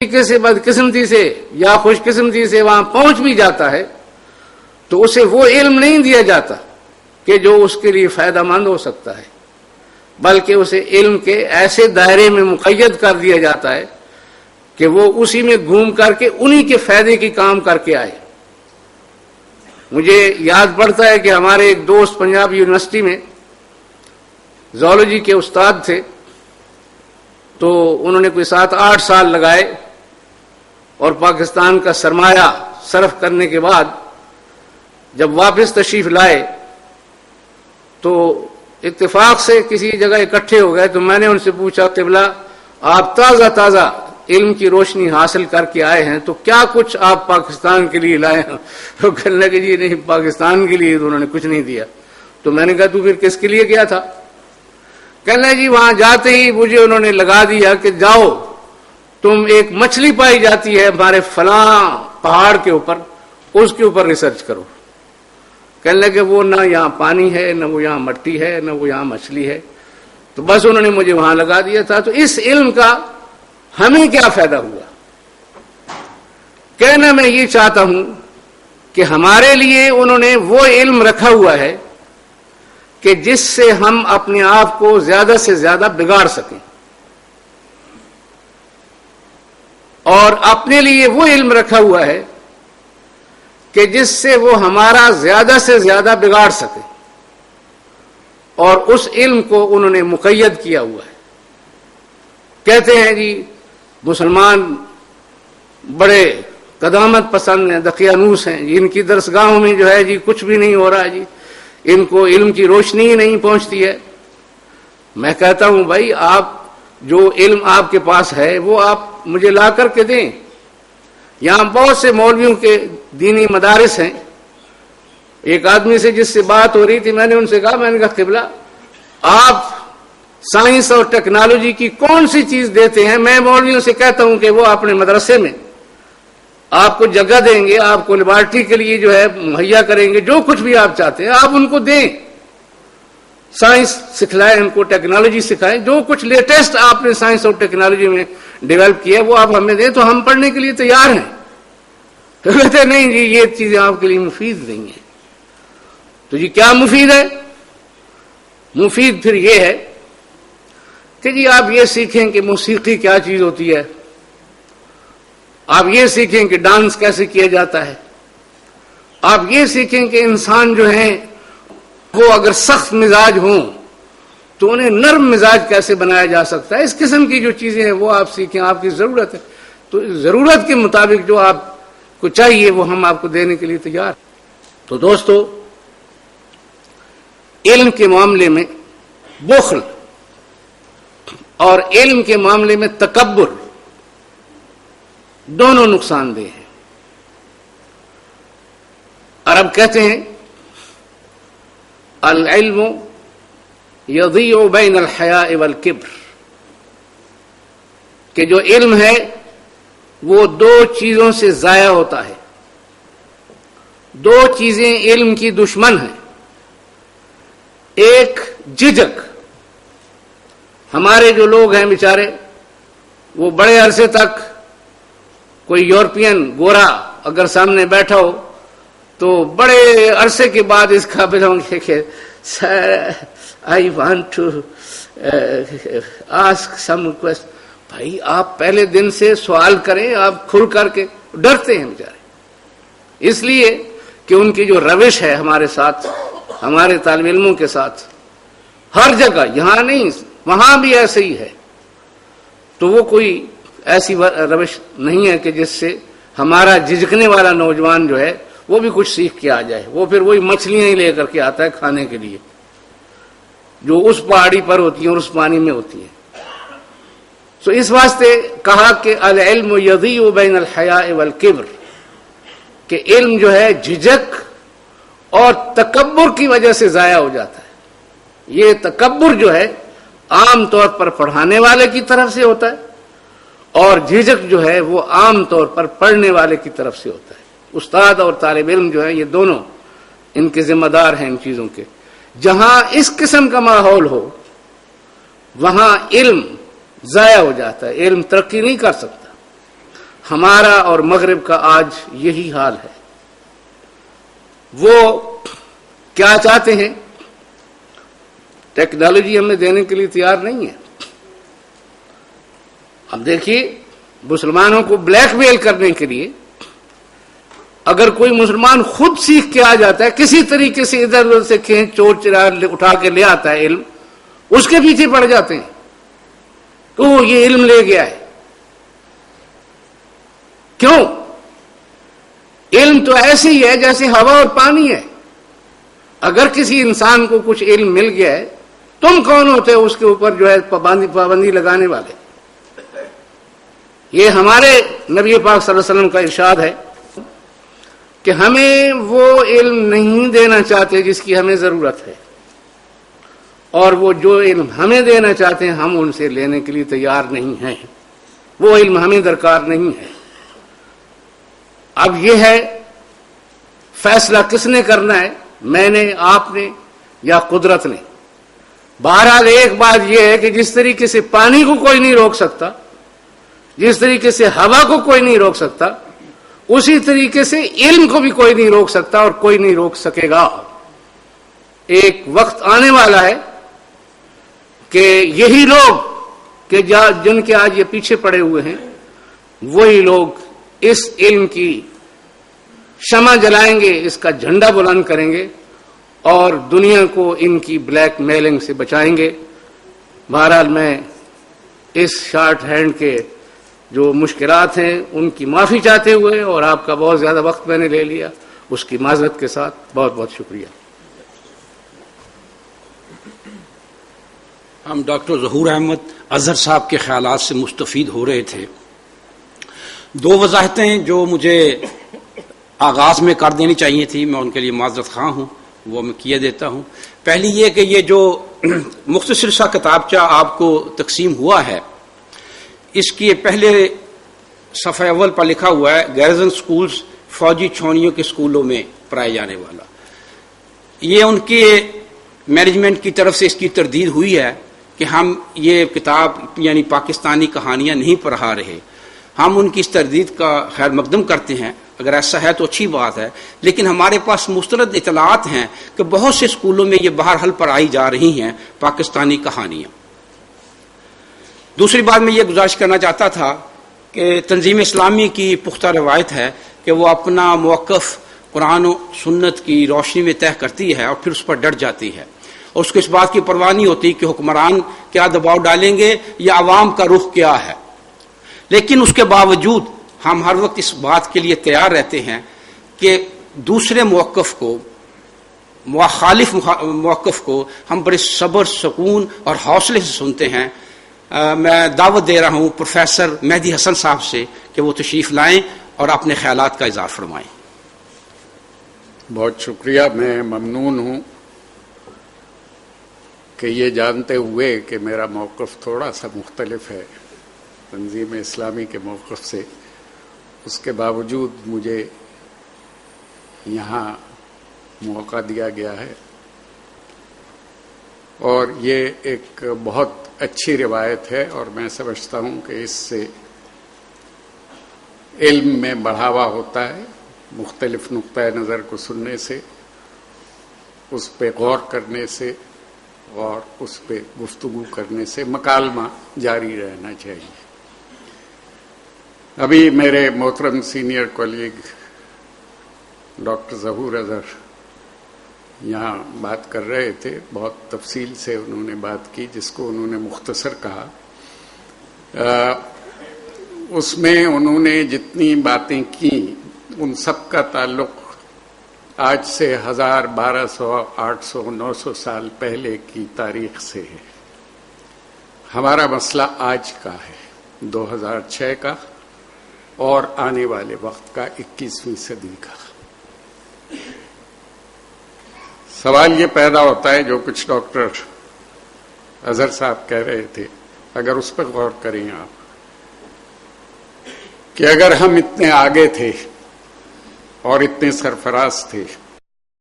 طریقے سے بدقسمتی سے یا خوش قسمتی سے وہاں پہنچ بھی جاتا ہے تو اسے وہ علم نہیں دیا جاتا کہ جو اس کے لیے فائدہ مند ہو سکتا ہے، بلکہ اسے علم کے ایسے دائرے میں مقید کر دیا جاتا ہے کہ وہ اسی میں گھوم کر کے انہی کے فائدے کی کام کر کے آئے۔ مجھے یاد پڑتا ہے کہ ہمارے ایک دوست پنجاب یونیورسٹی میں زولوجی کے استاد تھے، تو انہوں نے کوئی 7-8 سال لگائے اور پاکستان کا سرمایہ صرف کرنے کے بعد جب واپس تشریف لائے تو اتفاق سے کسی جگہ اکٹھے ہو گئے، تو میں نے ان سے پوچھا قبلہ آپ تازہ علم کی روشنی حاصل کر کے آئے ہیں تو کیا کچھ آپ پاکستان کے لیے لائے ہیں؟ تو کہنے لگے جی نہیں، پاکستان کے لیے تو انہوں نے کچھ نہیں دیا۔ تو میں نے کہا تو پھر کس کے لیے گیا تھا؟ کہنے لگے جی وہاں جاتے ہی مجھے انہوں نے لگا دیا کہ جاؤ تم ایک مچھلی پائی جاتی ہے ہمارے فلاں پہاڑ کے اوپر، اس کے اوپر ریسرچ کرو۔ کہنے لگے وہ نہ یہاں پانی ہے، نہ وہ یہاں مٹی ہے، نہ وہ یہاں مچھلی ہے، تو بس انہوں نے مجھے وہاں لگا دیا تھا۔ تو اس علم کا ہمیں کیا فائدہ ہوا؟ کہنا میں یہ چاہتا ہوں کہ ہمارے لیے انہوں نے وہ علم رکھا ہوا ہے کہ جس سے ہم اپنے آپ کو زیادہ سے زیادہ بگاڑ سکیں، اور اپنے لیے وہ علم رکھا ہوا ہے کہ جس سے وہ ہمارا زیادہ سے زیادہ بگاڑ سکے، اور اس علم کو انہوں نے مقید کیا ہوا ہے۔ کہتے ہیں جی مسلمان بڑے قدامت پسند ہیں، دقیانوس ہیں، ان کی درسگاہوں میں جو ہے جی کچھ بھی نہیں ہو رہا جی، ان کو علم کی روشنی ہی نہیں پہنچتی ہے۔ میں کہتا ہوں بھائی آپ جو علم آپ کے پاس ہے وہ آپ مجھے لا کر کے دیں۔ یہاں بہت سے مولویوں کے دینی مدارس ہیں، ایک آدمی سے جس سے بات ہو رہی تھی میں نے ان سے کہا قبلہ آپ سائنس اور ٹیکنالوجی کی کون سی چیز دیتے ہیں؟ میں مولویوں سے کہتا ہوں کہ وہ اپنے مدرسے میں آپ کو جگہ دیں گے، آپ کو لیبارٹری کے لیے جو ہے مہیا کریں گے، جو کچھ بھی آپ چاہتے ہیں آپ ان کو دیں، سائنس سکھلائیں ان کو، ٹیکنالوجی سکھائیں، جو کچھ لیٹسٹ آپ نے سائنس اور ٹیکنالوجی میں ڈیولپ کیا وہ آپ ہمیں دیں تو ہم پڑھنے کے لیے تیار ہیں۔ تو کہتے نہیں جی یہ چیزیں آپ کے لیے مفید نہیں ہیں۔ تو جی کیا مفید ہے؟ مفید پھر یہ ہے کہ جی آپ یہ سیکھیں کہ موسیقی کیا چیز ہوتی ہے، آپ یہ سیکھیں کہ ڈانس کیسے کیا جاتا ہے، آپ یہ سیکھیں کہ انسان جو ہیں وہ اگر سخت مزاج ہوں تو انہیں نرم مزاج کیسے بنایا جا سکتا ہے۔ اس قسم کی جو چیزیں ہیں وہ آپ سیکھیں، آپ کی ضرورت ہے تو ضرورت کے مطابق جو آپ کو چاہیے وہ ہم آپ کو دینے کے لیے تیار۔ تو دوستو علم کے معاملے میں بخل اور علم کے معاملے میں تکبر دونوں نقصان دہ ہیں۔ عرب کہتے ہیں العلم یضیع بین الحیاء والکبر، کہ جو علم ہے وہ دو چیزوں سے ضائع ہوتا ہے۔ دو چیزیں علم کی دشمن ہیں، ایک جھجک، ہمارے جو لوگ ہیں بیچارے وہ بڑے عرصے تک کوئی یورپین گورا اگر سامنے بیٹھا ہو تو بڑے عرصے کے بعد اس قابل ہوں گے کہ sir I want to ask some request. بھائی آپ پہلے دن سے سوال کریں، آپ کھل کر کے ڈرتے ہیں بیچارے، اس لیے کہ ان کی جو روش ہے ہمارے ساتھ، ہمارے طالب علموں کے ساتھ، ہر جگہ یہاں نہیں وہاں بھی ایسے ہی ہے، تو وہ کوئی ایسی روش نہیں ہے کہ جس سے ہمارا جھجکنے والا نوجوان جو ہے وہ بھی کچھ سیکھ کے آ جائے۔ وہ پھر وہی مچھلیاں ہی لے کر کے آتا ہے کھانے کے لیے جو اس پہاڑی پر ہوتی ہیں اور اس پانی میں ہوتی ہیں۔ تو اس واسطے کہا کہ العلم یضیع بین الحیاء والکبر، کہ علم جو ہے جھجک اور تکبر کی وجہ سے ضائع ہو جاتا ہے۔ یہ تکبر جو ہے عام طور پر پڑھانے والے کی طرف سے ہوتا ہے، اور جھجک جو ہے وہ عام طور پر پڑھنے والے کی طرف سے ہوتا ہے۔ استاد اور طالب علم جو ہے یہ دونوں ان کے ذمہ دار ہیں ان چیزوں کے۔ جہاں اس قسم کا ماحول ہو وہاں علم ضائع ہو جاتا ہے، علم ترقی نہیں کر سکتا۔ ہمارا اور مغرب کا آج یہی حال ہے. وہ کیا چاہتے ہیں؟ ٹیکنالوجی ہمیں دینے کے لیے تیار نہیں ہے. اب دیکھیے، مسلمانوں کو بلیک میل کرنے کے لیے اگر کوئی مسلمان خود سیکھ کے آ جاتا ہے، کسی طریقے سے ادھر ادھر سے کھینچ چور چرا اٹھا کے لے آتا ہے علم، اس کے پیچھے پڑ جاتے ہیں تو وہ یہ علم لے گیا ہے. کیوں؟ علم تو ایسے ہی ہے جیسے ہوا اور پانی ہے. اگر کسی انسان کو کچھ علم مل گیا ہے، تم کون ہوتے ہو اس کے اوپر جو ہے پابندی لگانے والے؟ یہ ہمارے نبی پاک صلی اللہ علیہ وسلم کا ارشاد ہے کہ ہمیں وہ علم نہیں دینا چاہتے جس کی ہمیں ضرورت ہے، اور وہ جو علم ہمیں دینا چاہتے ہیں ہم ان سے لینے کے لیے تیار نہیں ہیں. وہ علم ہمیں درکار نہیں ہے. اب یہ ہے فیصلہ کس نے کرنا ہے، میں نے، آپ نے، یا قدرت نے؟ بہرحال ایک بات یہ ہے کہ جس طریقے سے پانی کو کوئی نہیں روک سکتا، جس طریقے سے ہوا کو کوئی نہیں روک سکتا، اسی طریقے سے علم کو بھی کوئی نہیں روک سکتا اور کوئی نہیں روک سکے گا. ایک وقت آنے والا ہے کہ یہی لوگ کہ جن کے آج یہ پیچھے پڑے ہوئے ہیں، وہی لوگ اس علم کی شمع جلائیں گے، اس کا جھنڈا بلند کریں گے اور دنیا کو ان کی بلیک میلنگ سے بچائیں گے. بہرحال میں اس شارٹ ہینڈ کے جو مشکلات ہیں ان کی معافی چاہتے ہوئے، اور آپ کا بہت زیادہ وقت میں نے لے لیا، اس کی معذرت کے ساتھ بہت بہت شکریہ. ہم ڈاکٹر ظہور احمد اظہر صاحب کے خیالات سے مستفید ہو رہے تھے. دو وضاحتیں جو مجھے آغاز میں کر دینی چاہیے تھی، میں ان کے لیے معذرت خواہ ہوں، وہ میں کیے دیتا ہوں. پہلی یہ کہ یہ جو مختصر سا کتابچہ آپ کو تقسیم ہوا ہے، اس کی پہلے صفحہ اول پر لکھا ہوا ہے گیرزن سکولز، فوجی چھاؤنیوں کے اسکولوں میں پڑھائے جانے والا. یہ ان کے مینجمنٹ کی طرف سے اس کی تردید ہوئی ہے کہ ہم یہ کتاب یعنی پاکستانی کہانیاں نہیں پڑھا رہے. ہم ان کی اس تردید کا خیر مقدم کرتے ہیں، اگر ایسا ہے تو اچھی بات ہے، لیکن ہمارے پاس مستند اطلاعات ہیں کہ بہت سے اسکولوں میں یہ بہرحال پڑھائی جا رہی ہیں پاکستانی کہانیاں. دوسری بات میں یہ گزارش کرنا چاہتا تھا کہ تنظیم اسلامی کی پختہ روایت ہے کہ وہ اپنا موقف قرآن و سنت کی روشنی میں طے کرتی ہے اور پھر اس پر ڈٹ جاتی ہے، اور اس کو اس بات کی پرواہ نہیں ہوتی کہ حکمران کیا دباؤ ڈالیں گے یا عوام کا رخ کیا ہے. لیکن اس کے باوجود ہم ہر وقت اس بات کے لیے تیار رہتے ہیں کہ دوسرے موقف کو، مخالف موقف کو ہم بڑے صبر، سکون اور حوصلے سے سنتے ہیں. میں دعوت دے رہا ہوں پروفیسر مہدی حسن صاحب سے کہ وہ تشریف لائیں اور اپنے خیالات کا اظہار فرمائیں. بہت شکریہ. میں ممنون ہوں کہ یہ جانتے ہوئے کہ میرا موقف تھوڑا سا مختلف ہے تنظیم اسلامی کے موقف سے، اس کے باوجود مجھے یہاں موقع دیا گیا ہے. اور یہ ایک بہت اچھی روایت ہے اور میں سمجھتا ہوں کہ اس سے علم میں بڑھاوا ہوتا ہے. مختلف نقطۂ نظر کو سننے سے، اس پہ غور کرنے سے اور اس پہ گفتگو کرنے سے مکالمہ جاری رہنا چاہیے. ابھی میرے محترم سینئر کولیگ ڈاکٹر ظہور اظہر یہاں بات کر رہے تھے، بہت تفصیل سے انہوں نے بات کی، جس کو انہوں نے مختصر کہا. اس میں انہوں نے جتنی باتیں کی ان سب کا تعلق آج سے 1000، 1200، 800، 900 سال پہلے کی تاریخ سے ہے. ہمارا مسئلہ آج کا ہے، 2006 کا اور آنے والے وقت کا، 21ویں صدی کا. سوال یہ پیدا ہوتا ہے جو کچھ ڈاکٹر اظہر صاحب کہہ رہے تھے، اگر اس پر غور کریں آپ، کہ اگر ہم اتنے آگے تھے اور اتنے سرفراز تھے